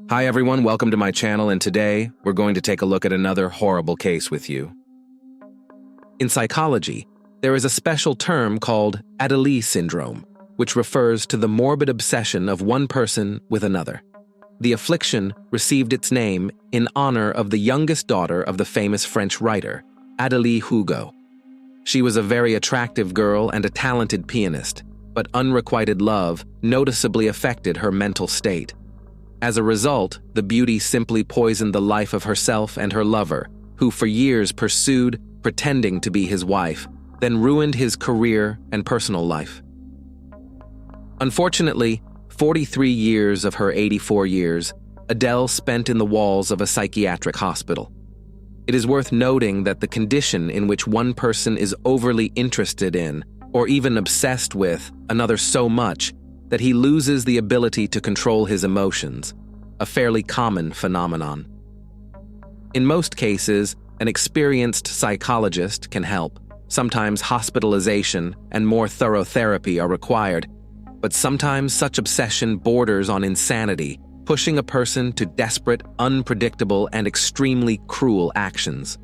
Hi everyone, welcome to my channel, and today we're going to take a look at another horrible case with you. In psychology, there is a special term called Adderley syndrome, which refers to the morbid obsession of one person with another. The affliction received its name in honor of the youngest daughter of the famous French writer, Adélie Hugo. She was a very attractive girl and a talented pianist, but unrequited love noticeably affected her mental state. As a result, the beauty simply poisoned the life of herself and her lover, who for years pursued, pretending to be his wife, then ruined his career and personal life. Unfortunately, 43 years of her 84 years, Adele spent in the walls of a psychiatric hospital. It is worth noting that the condition in which one person is overly interested in, or even obsessed with, another so much that he loses the ability to control his emotions, a fairly common phenomenon. In most cases, an experienced psychologist can help. Sometimes hospitalization and more thorough therapy are required, but sometimes such obsession borders on insanity, pushing a person to desperate, unpredictable, and extremely cruel actions.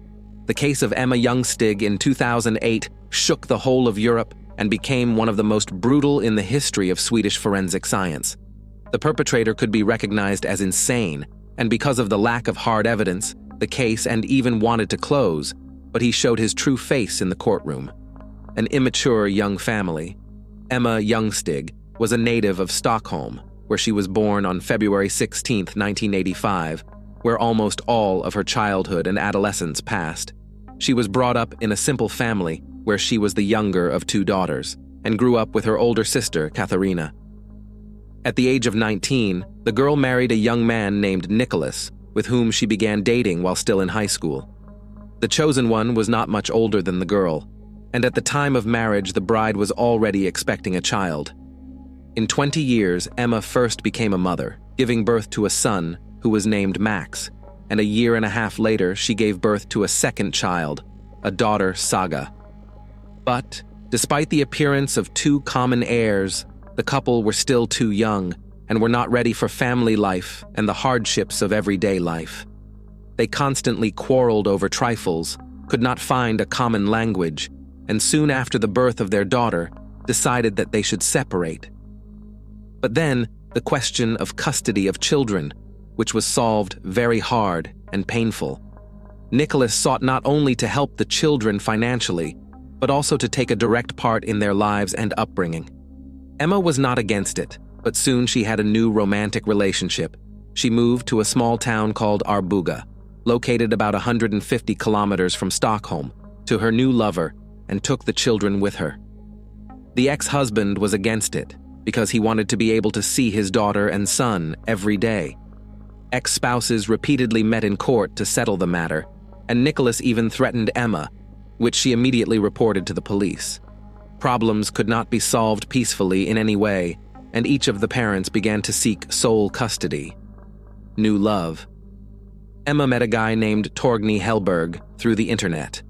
The case of Emma Ljungstig in 2008 shook the whole of Europe and became one of the most brutal in the history of Swedish forensic science. The perpetrator could be recognized as insane, and because of the lack of hard evidence, the case and even wanted to close, but he showed his true face in the courtroom. An immature young family. Emma Ljungstig was a native of Stockholm, where she was born on February 16, 1985, where almost all of her childhood and adolescence passed. She was brought up in a simple family where she was the younger of two daughters, and grew up with her older sister, Katharina. At the age of 19, the girl married a young man named Nicholas, with whom she began dating while still in high school. The chosen one was not much older than the girl, and at the time of marriage the bride was already expecting a child. In 20 years, Emma first became a mother, giving birth to a son who was named Max, and a year and a half later she gave birth to a second child, a daughter, Saga. But, despite the appearance of two common heirs, the couple were still too young and were not ready for family life and the hardships of everyday life. They constantly quarreled over trifles, could not find a common language, and soon after the birth of their daughter, decided that they should separate. But then, the question of custody of children, which was solved very hard and painful. Nicholas sought not only to help the children financially, but also to take a direct part in their lives and upbringing. Emma was not against it, but soon she had a new romantic relationship. She moved to a small town called Arboga, located about 150 kilometers from Stockholm, to her new lover, and took the children with her. The ex-husband was against it, because he wanted to be able to see his daughter and son every day. Ex-spouses repeatedly met in court to settle the matter, and Nicholas even threatened Emma, which she immediately reported to the police. Problems could not be solved peacefully in any way, and each of the parents began to seek sole custody. New love. Emma met a guy named Torgny Hellberg through the internet.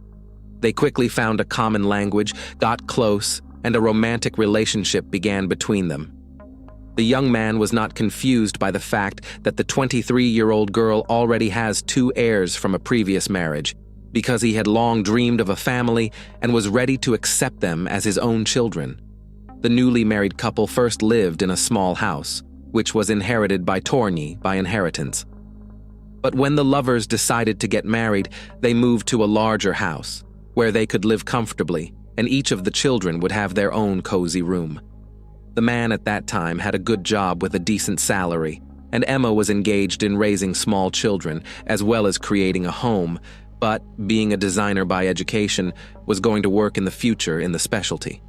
They quickly found a common language, got close, and a romantic relationship began between them. The young man was not confused by the fact that the 23-year-old girl already has two heirs from a previous marriage, because he had long dreamed of a family and was ready to accept them as his own children. The newly married couple first lived in a small house, which was inherited by Torgny by inheritance. But when the lovers decided to get married, they moved to a larger house, where they could live comfortably, and each of the children would have their own cozy room. The man at that time had a good job with a decent salary, and Emma was engaged in raising small children, as well as creating a home, but, being a designer by education, was going to work in the future in the specialty.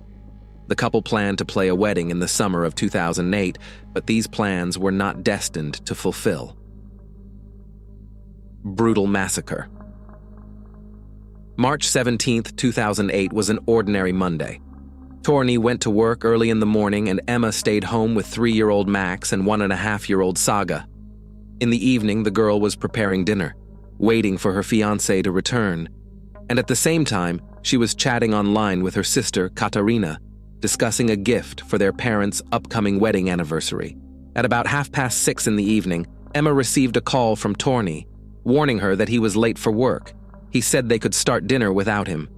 The couple planned to play a wedding in the summer of 2008, but these plans were not destined to fulfill. Brutal massacre. March 17, 2008 was an ordinary Monday. Torgny went to work early in the morning and Emma stayed home with 3-year-old Max and 1.5-year-old Saga. In the evening, the girl was preparing dinner, waiting for her fiancé to return, and at the same time, she was chatting online with her sister, Katarina, discussing a gift for their parents' upcoming wedding anniversary. At about 6:30 in the evening, Emma received a call from Torney, warning her that he was late for work. He said they could start dinner without him.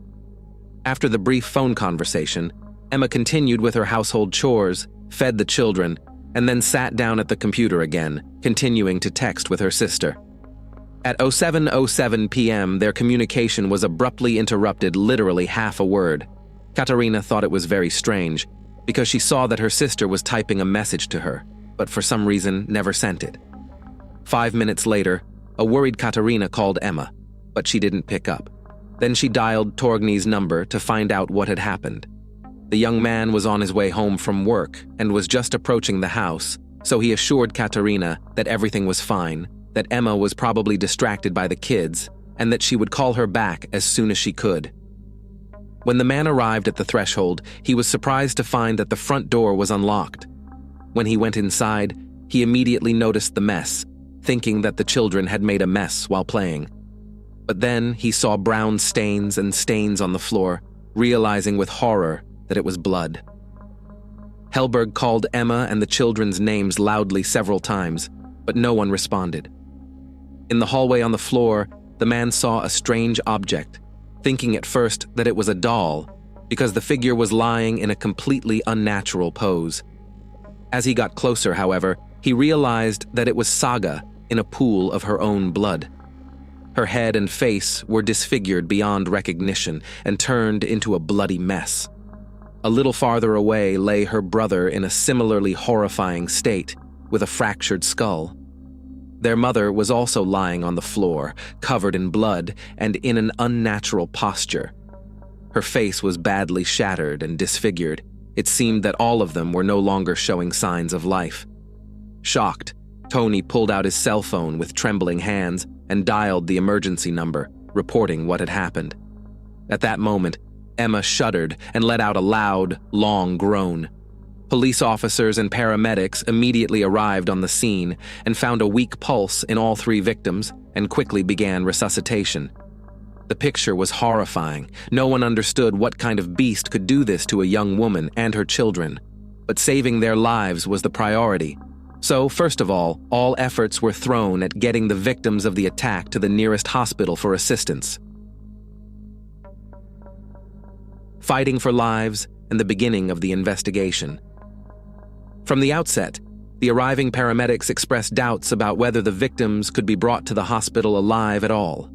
After the brief phone conversation, Emma continued with her household chores, fed the children, and then sat down at the computer again, continuing to text with her sister. At 07:07 p.m., their communication was abruptly interrupted, literally half a word. Katerina thought it was very strange, because she saw that her sister was typing a message to her, but for some reason never sent it. 5 minutes later, a worried Katerina called Emma, but she didn't pick up. Then she dialed Torgny's number to find out what had happened. The young man was on his way home from work and was just approaching the house, so he assured Katerina that everything was fine, that Emma was probably distracted by the kids, and that she would call her back as soon as she could. When the man arrived at the threshold, he was surprised to find that the front door was unlocked. When he went inside, he immediately noticed the mess, thinking that the children had made a mess while playing. But then he saw brown stains and stains on the floor, realizing with horror that it was blood. Hellberg called Emma and the children's names loudly several times, but no one responded. In the hallway on the floor, the man saw a strange object, thinking at first that it was a doll, because the figure was lying in a completely unnatural pose. As he got closer, however, he realized that it was Saga in a pool of her own blood. Her head and face were disfigured beyond recognition and turned into a bloody mess. A little farther away lay her brother in a similarly horrifying state, with a fractured skull. Their mother was also lying on the floor, covered in blood and in an unnatural posture. Her face was badly shattered and disfigured. It seemed that all of them were no longer showing signs of life. Shocked, Tony pulled out his cell phone with trembling hands and dialed the emergency number, reporting what had happened. At that moment, Emma shuddered and let out a loud, long groan. Police officers and paramedics immediately arrived on the scene and found a weak pulse in all three victims and quickly began resuscitation. The picture was horrifying. No one understood what kind of beast could do this to a young woman and her children. But saving their lives was the priority. So, first of all efforts were thrown at getting the victims of the attack to the nearest hospital for assistance. Fighting for lives and the beginning of the investigation. From the outset, the arriving paramedics expressed doubts about whether the victims could be brought to the hospital alive at all.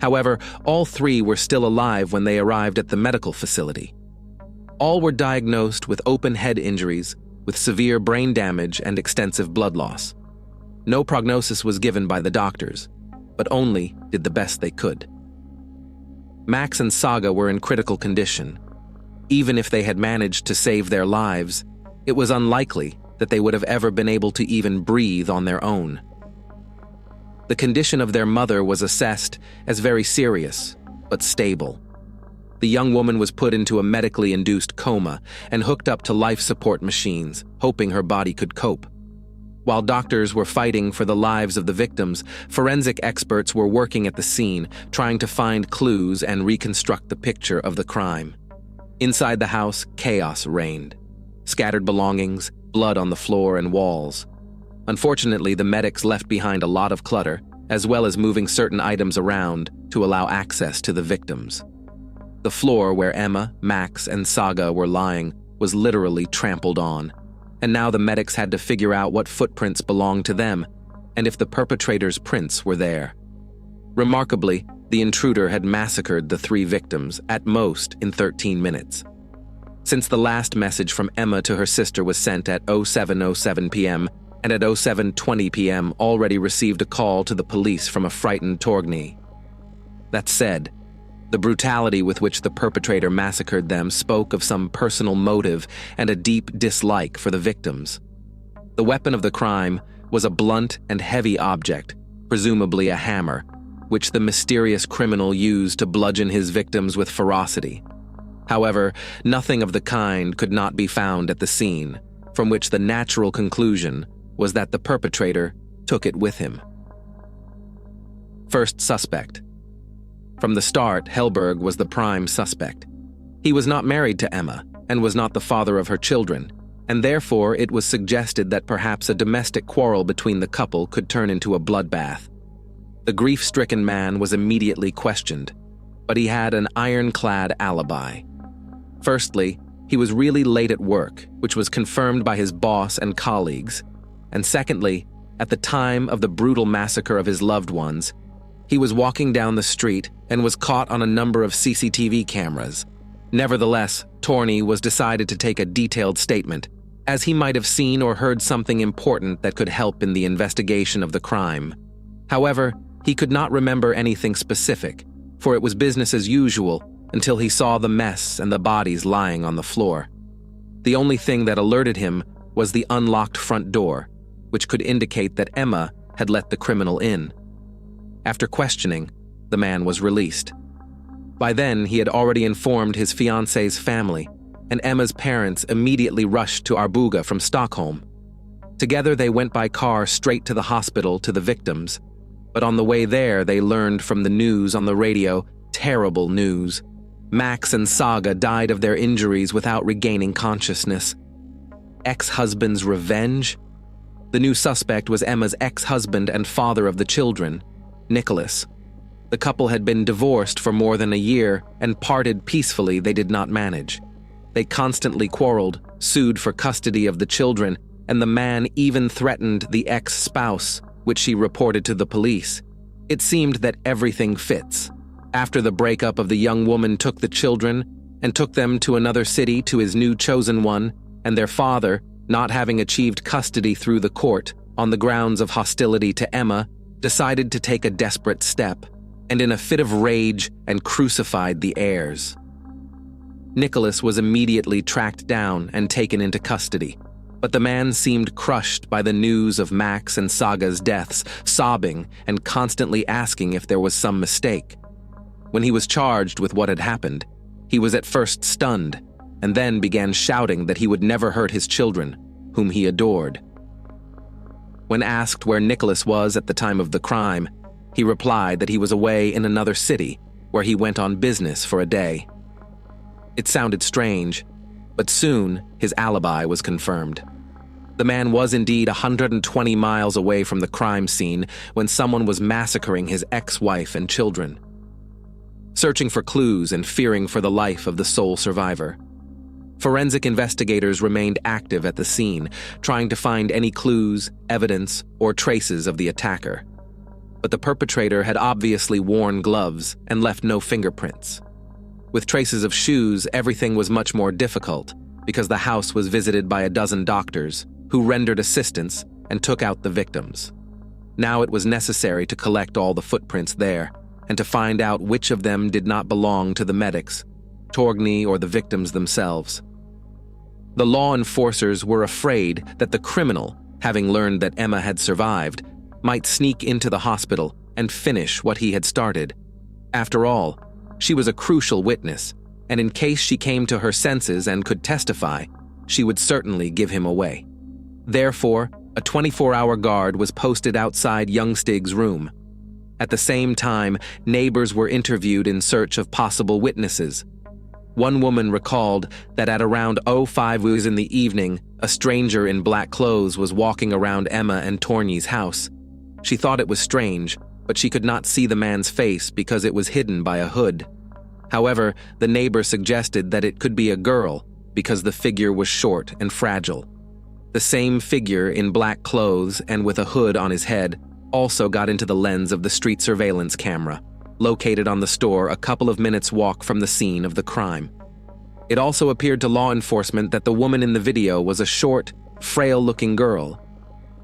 However, all three were still alive when they arrived at the medical facility. All were diagnosed with open head injuries, with severe brain damage and extensive blood loss. No prognosis was given by the doctors, but only did the best they could. Max and Saga were in critical condition. Even if they had managed to save their lives, it was unlikely that they would have ever been able to even breathe on their own. The condition of their mother was assessed as very serious, but stable. The young woman was put into a medically induced coma and hooked up to life support machines, hoping her body could cope. While doctors were fighting for the lives of the victims, forensic experts were working at the scene, trying to find clues and reconstruct the picture of the crime. Inside the house, chaos reigned. Scattered belongings, blood on the floor and walls. Unfortunately, the medics left behind a lot of clutter, as well as moving certain items around to allow access to the victims. The floor where Emma, Max, and Saga were lying was literally trampled on, and now the medics had to figure out what footprints belonged to them and if the perpetrator's prints were there. Remarkably, the intruder had massacred the three victims, at most in 13 minutes. Since the last message from Emma to her sister was sent at 07:07 p.m., and at 07:20 p.m. already received a call to the police from a frightened Torgny. That said, the brutality with which the perpetrator massacred them spoke of some personal motive and a deep dislike for the victims. The weapon of the crime was a blunt and heavy object, presumably a hammer, which the mysterious criminal used to bludgeon his victims with ferocity. However, nothing of the kind could not be found at the scene, from which the natural conclusion was that the perpetrator took it with him. First suspect. From the start, Hellberg was the prime suspect. He was not married to Emma and was not the father of her children. and therefore it was suggested that perhaps a domestic quarrel between the couple could turn into a bloodbath. The grief-stricken man was immediately questioned, but he had an ironclad alibi. Firstly, he was really late at work, which was confirmed by his boss and colleagues, and secondly, at the time of the brutal massacre of his loved ones, he was walking down the street and was caught on a number of CCTV cameras. Nevertheless, Torney was decided to take a detailed statement, as he might have seen or heard something important that could help in the investigation of the crime. However, he could not remember anything specific, for it was business as usual until he saw the mess and the bodies lying on the floor. The only thing that alerted him was the unlocked front door, which could indicate that Emma had let the criminal in. After questioning, the man was released. By then, he had already informed his fiancée's family, and Emma's parents immediately rushed to Arboga from Stockholm. Together, they went by car straight to the hospital to the victims, but on the way there, they learned from the news on the radio terrible news. Max and Saga died of their injuries without regaining consciousness. Ex-husband's revenge? The new suspect was Emma's ex-husband and father of the children, Nicholas. The couple had been divorced for more than a year and parted peacefully. They did not manage. They constantly quarreled, sued for custody of the children, and the man even threatened the ex-spouse, which she reported to the police. It seemed that everything fits. After the breakup of the young woman took the children and took them to another city to his new chosen one, and their father, not having achieved custody through the court on the grounds of hostility to Emma, decided to take a desperate step, and in a fit of rage and crucified the heirs. Nicholas was immediately tracked down and taken into custody, but the man seemed crushed by the news of Max and Saga's deaths, sobbing and constantly asking if there was some mistake. When he was charged with what had happened, he was at first stunned, and then began shouting that he would never hurt his children, whom he adored. When asked where Nicholas was at the time of the crime, he replied that he was away in another city, where he went on business for a day. It sounded strange, but soon his alibi was confirmed. The man was indeed 120 miles away from the crime scene when someone was massacring his ex-wife and children. Searching for clues and fearing for the life of the sole survivor, forensic investigators remained active at the scene, trying to find any clues, evidence, or traces of the attacker. But the perpetrator had obviously worn gloves and left no fingerprints. With traces of shoes, everything was much more difficult because the house was visited by a dozen doctors who rendered assistance and took out the victims. Now it was necessary to collect all the footprints there and to find out which of them did not belong to the medics, Torgny, or the victims themselves. The law enforcers were afraid that the criminal, having learned that Emma had survived, might sneak into the hospital and finish what he had started. After all, she was a crucial witness, and in case she came to her senses and could testify, she would certainly give him away. Therefore, a 24-hour guard was posted outside Youngstig's room. At the same time, neighbors were interviewed in search of possible witnesses. One woman recalled that at around 05 in the evening, a stranger in black clothes was walking around Emma and Torgny's house. She thought it was strange, but she could not see the man's face because it was hidden by a hood. However, the neighbor suggested that it could be a girl because the figure was short and fragile. The same figure in black clothes and with a hood on his head also got into the lens of the street surveillance camera, located on the store a couple of minutes' walk from the scene of the crime. It also appeared to law enforcement that the woman in the video was a short, frail-looking girl.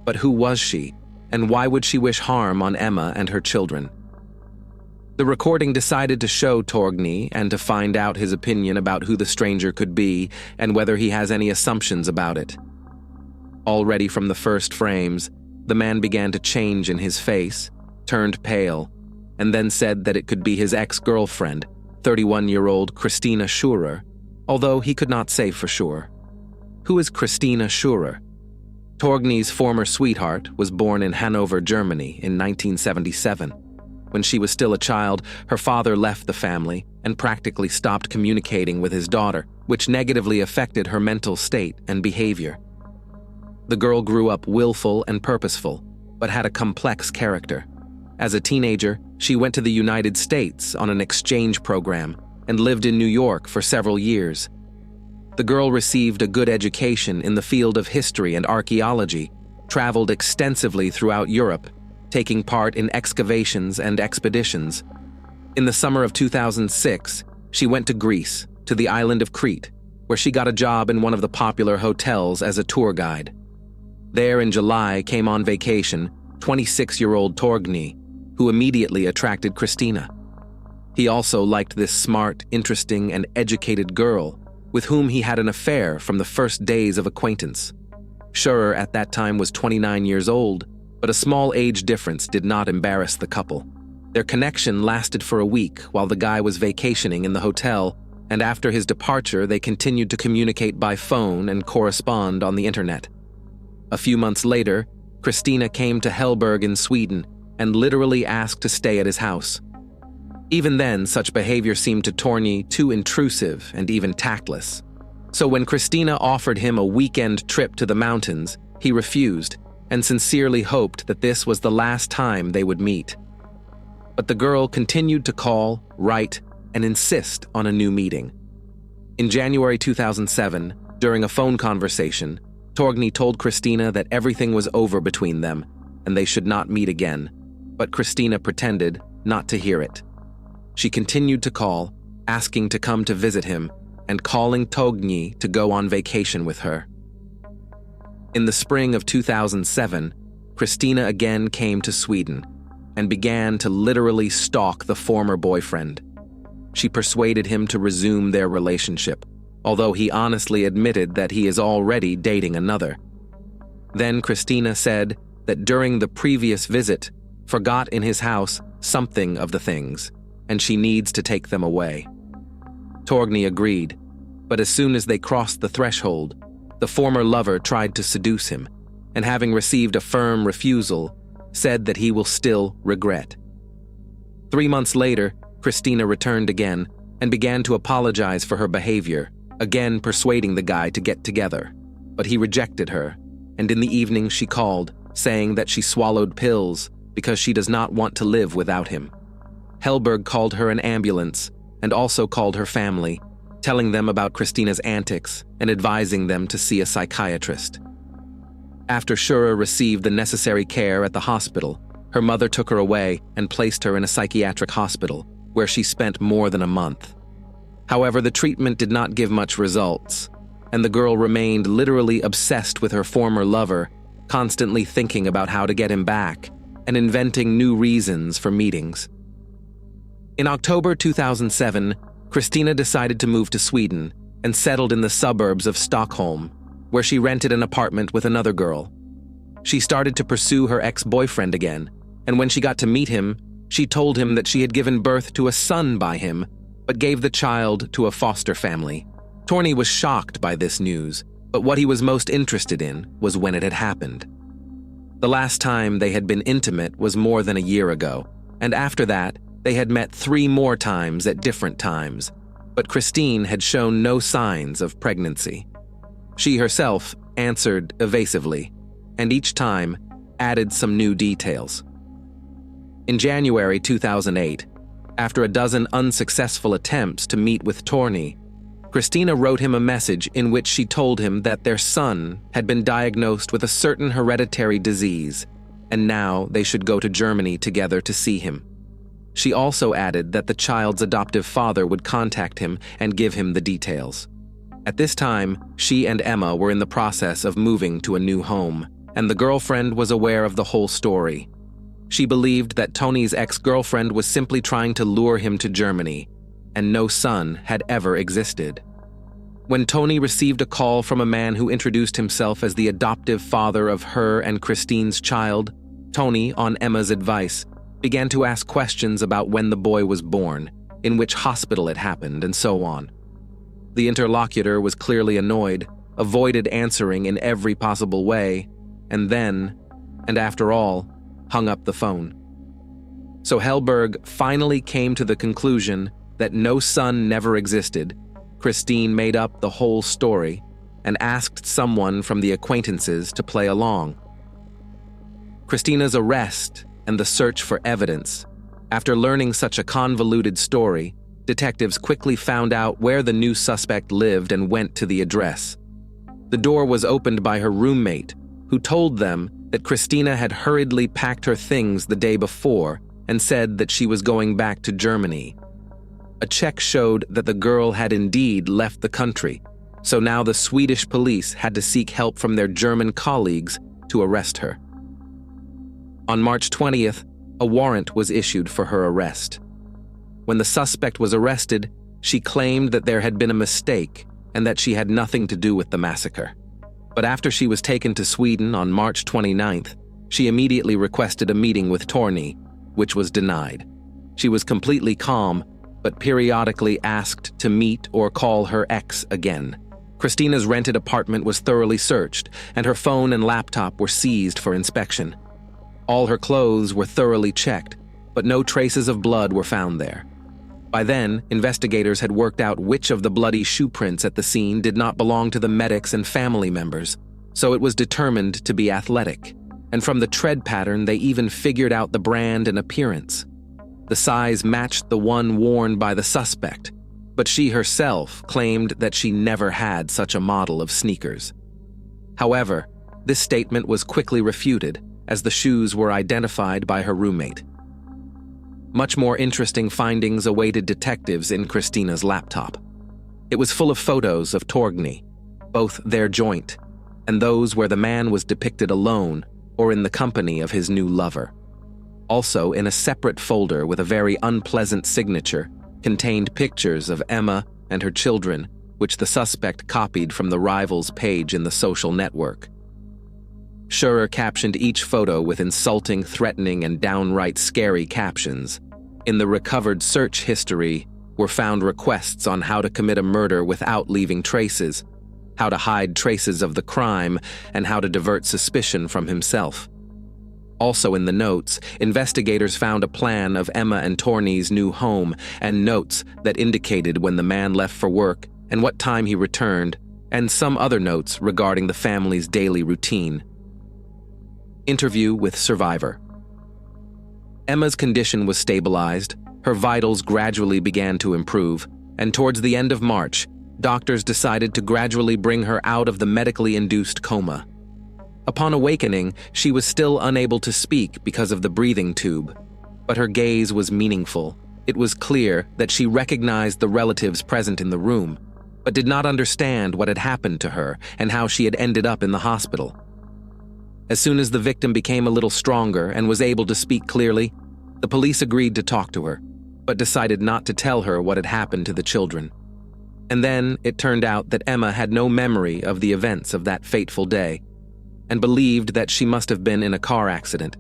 But who was she, and why would she wish harm on Emma and her children? The recording decided to show Torgny and to find out his opinion about who the stranger could be and whether he has any assumptions about it. Already from the first frames, the man began to change in his face, turned pale, and then said that it could be his ex-girlfriend, 31-year-old Christina Schurer, although he could not say for sure. Who is Christina Schurer? Torgny's former sweetheart was born in Hanover, Germany in 1977. When she was still a child, her father left the family and practically stopped communicating with his daughter, which negatively affected her mental state and behavior. The girl grew up willful and purposeful, but had a complex character. As a teenager, she went to the United States on an exchange program and lived in New York for several years. The girl received a good education in the field of history and archaeology, traveled extensively throughout Europe, taking part in excavations and expeditions. In the summer of 2006, she went to Greece, to the island of Crete, where she got a job in one of the popular hotels as a tour guide. There in July came on vacation 26-year-old Torgny, who immediately attracted Christina. He also liked this smart, interesting, and educated girl, with whom he had an affair from the first days of acquaintance. Scherer at that time was 29 years old, but a small age difference did not embarrass the couple. Their connection lasted for a week while the guy was vacationing in the hotel, and after his departure they continued to communicate by phone and correspond on the internet. A few months later, Christina came to Hellberg in Sweden and literally asked to stay at his house. Even then, such behavior seemed to Torgny too intrusive and even tactless. So when Christina offered him a weekend trip to the mountains, he refused and sincerely hoped that this was the last time they would meet. But the girl continued to call, write, and insist on a new meeting. In January 2007, during a phone conversation, Torgny told Christina that everything was over between them and they should not meet again, but Christina pretended not to hear it. She continued to call, asking to come to visit him, and calling Torgny to go on vacation with her. In the spring of 2007, Christina again came to Sweden and began to literally stalk the former boyfriend. She persuaded him to resume their relationship, although he honestly admitted that he is already dating another. Then Christina said that during the previous visit, forgot in his house something of the things, and she needs to take them away. Torgny agreed, but as soon as they crossed the threshold, the former lover tried to seduce him, and having received a firm refusal, said that he will still regret. 3 months later, Christina returned again and began to apologize for her behavior, again persuading the guy to get together, but he rejected her, and in the evening she called, saying that she swallowed pills because she does not want to live without him. Hellberg called her an ambulance and also called her family, telling them about Christina's antics and advising them to see a psychiatrist. After Scherer received the necessary care at the hospital, her mother took her away and placed her in a psychiatric hospital, where she spent more than a month. However, the treatment did not give much results, and the girl remained literally obsessed with her former lover, constantly thinking about how to get him back and inventing new reasons for meetings. In October 2007, Christina decided to move to Sweden and settled in the suburbs of Stockholm, where she rented an apartment with another girl. She started to pursue her ex-boyfriend again, and when she got to meet him, she told him that she had given birth to a son by him, but gave the child to a foster family. Torgny was shocked by this news, but what he was most interested in was when it had happened. The last time they had been intimate was more than a year ago, and after that, they had met 3 more times at different times, but Christine had shown no signs of pregnancy. She herself answered evasively, and each time added some new details. In January 2008, after a dozen unsuccessful attempts to meet with Torgny, Christina wrote him a message in which she told him that their son had been diagnosed with a certain hereditary disease, and now they should go to Germany together to see him. She also added that the child's adoptive father would contact him and give him the details. At this time, she and Emma were in the process of moving to a new home, and the girlfriend was aware of the whole story. She believed that Tony's ex-girlfriend was simply trying to lure him to Germany, and no son had ever existed. When Tony received a call from a man who introduced himself as the adoptive father of her and Christine's child, Tony, on Emma's advice, began to ask questions about when the boy was born, in which hospital it happened, and so on. The interlocutor was clearly annoyed, avoided answering in every possible way, and then, and after all, hung up the phone. So Hellberg finally came to the conclusion that no son never existed, Christine made up the whole story and asked someone from the acquaintances to play along. Christina's arrest and the search for evidence. After learning such a convoluted story, detectives quickly found out where the new suspect lived and went to the address. The door was opened by her roommate, who told them that Christina had hurriedly packed her things the day before and said that she was going back to Germany. A check showed that the girl had indeed left the country, so now the Swedish police had to seek help from their German colleagues to arrest her. On March 20th, a warrant was issued for her arrest. When the suspect was arrested, she claimed that there had been a mistake and that she had nothing to do with the massacre. But after she was taken to Sweden on March 29th, she immediately requested a meeting with Torny, which was denied. She was completely calm, but periodically asked to meet or call her ex again. Christina's rented apartment was thoroughly searched, and her phone and laptop were seized for inspection. All her clothes were thoroughly checked, but no traces of blood were found there. By then, investigators had worked out which of the bloody shoe prints at the scene did not belong to the medics and family members, so it was determined to be athletic, and from the tread pattern they even figured out the brand and appearance. The size matched the one worn by the suspect, but she herself claimed that she never had such a model of sneakers. However, this statement was quickly refuted, as the shoes were identified by her roommate. Much more interesting findings awaited detectives in Christina's laptop. It was full of photos of Torgny, both their joint, and those where the man was depicted alone or in the company of his new lover. Also, in a separate folder with a very unpleasant signature, contained pictures of Emma and her children, which the suspect copied from the rival's page in the social network. Schurer captioned each photo with insulting, threatening, and downright scary captions. In the recovered search history were found requests on how to commit a murder without leaving traces, how to hide traces of the crime, and how to divert suspicion from himself. Also in the notes, investigators found a plan of Emma and Torny's new home and notes that indicated when the man left for work and what time he returned, and some other notes regarding the family's daily routine. Interview with survivor. Emma's condition was stabilized, her vitals gradually began to improve, and towards the end of March, doctors decided to gradually bring her out of the medically induced coma. Upon awakening, she was still unable to speak because of the breathing tube, but her gaze was meaningful. It was clear that she recognized the relatives present in the room, but did not understand what had happened to her and how she had ended up in the hospital. As soon as the victim became a little stronger and was able to speak clearly, the police agreed to talk to her, but decided not to tell her what had happened to the children. And then it turned out that Emma had no memory of the events of that fateful day, and believed that she must have been in a car accident.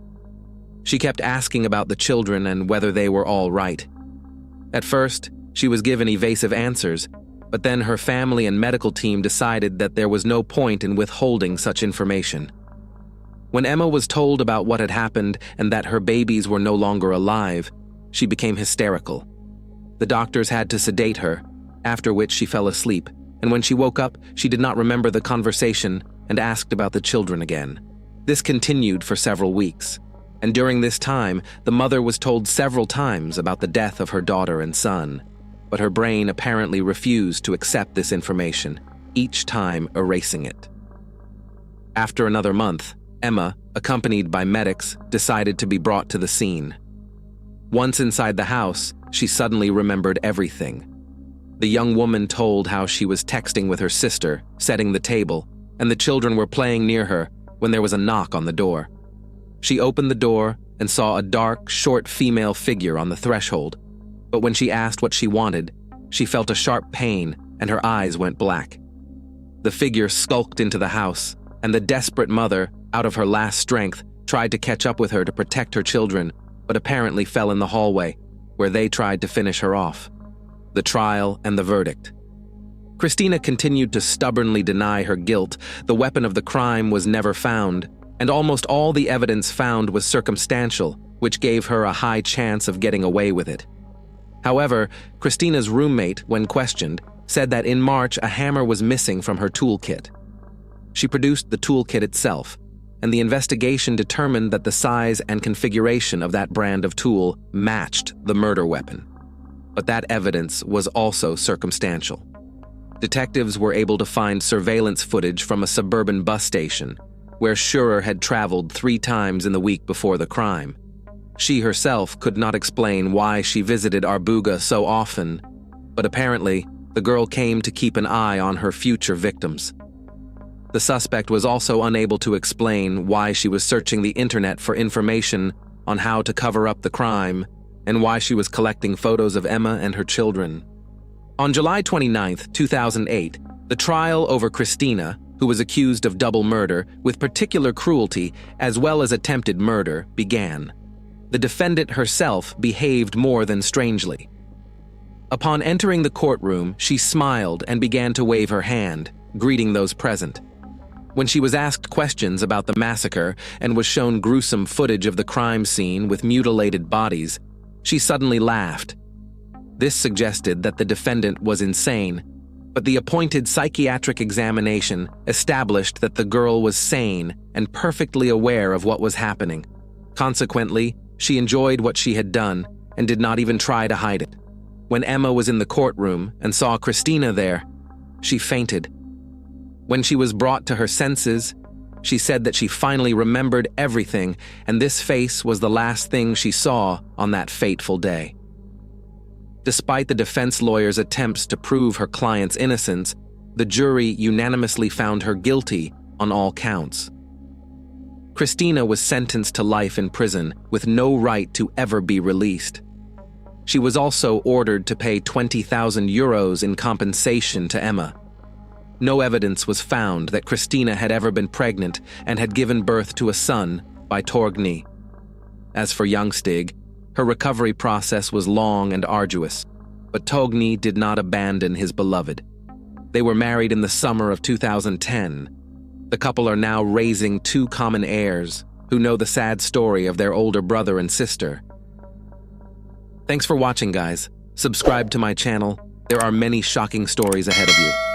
She kept asking about the children and whether they were all right. At first, she was given evasive answers, but then her family and medical team decided that there was no point in withholding such information. When Emma was told about what had happened and that her babies were no longer alive, she became hysterical. The doctors had to sedate her, after which she fell asleep, and when she woke up, she did not remember the conversation and asked about the children again. This continued for several weeks, and during this time, the mother was told several times about the death of her daughter and son, but her brain apparently refused to accept this information, each time erasing it. After another month, Emma, accompanied by medics, decided to be brought to the scene. Once inside the house, she suddenly remembered everything. The young woman told how she was texting with her sister, setting the table, and the children were playing near her when there was a knock on the door. She opened the door and saw a dark, short female figure on the threshold, but when she asked what she wanted, she felt a sharp pain and her eyes went black. The figure skulked into the house, and the desperate mother, out of her last strength, tried to catch up with her to protect her children, but apparently fell in the hallway, where they tried to finish her off. The trial and the verdict. Christina continued to stubbornly deny her guilt. The weapon of the crime was never found, and almost all the evidence found was circumstantial, which gave her a high chance of getting away with it. However, Christina's roommate, when questioned, said that in March a hammer was missing from her toolkit. She produced the toolkit itself, and the investigation determined that the size and configuration of that brand of tool matched the murder weapon. But that evidence was also circumstantial. Detectives were able to find surveillance footage from a suburban bus station, where Schurer had traveled 3 times in the week before the crime. She herself could not explain why she visited Arbuga so often, but apparently, the girl came to keep an eye on her future victims. The suspect was also unable to explain why she was searching the internet for information on how to cover up the crime and why she was collecting photos of Emma and her children. On July 29, 2008, the trial over Christina, who was accused of double murder with particular cruelty as well as attempted murder, began. The defendant herself behaved more than strangely. Upon entering the courtroom, she smiled and began to wave her hand, greeting those present. When she was asked questions about the massacre and was shown gruesome footage of the crime scene with mutilated bodies, she suddenly laughed. This suggested that the defendant was insane, but the appointed psychiatric examination established that the girl was sane and perfectly aware of what was happening. Consequently, she enjoyed what she had done and did not even try to hide it. When Emma was in the courtroom and saw Christina there, she fainted. When she was brought to her senses, she said that she finally remembered everything, and this face was the last thing she saw on that fateful day. Despite the defense lawyer's attempts to prove her client's innocence, the jury unanimously found her guilty on all counts. Christina was sentenced to life in prison with no right to ever be released. She was also ordered to pay 20,000 euros in compensation to Emma. No evidence was found that Christina had ever been pregnant and had given birth to a son by Torgny. As for Youngstig, her recovery process was long and arduous, but Torgny did not abandon his beloved. They were married in the summer of 2010. The couple are now raising 2 common heirs who know the sad story of their older brother and sister. Thanks for watching, guys. Subscribe to my channel. There are many shocking stories ahead of you.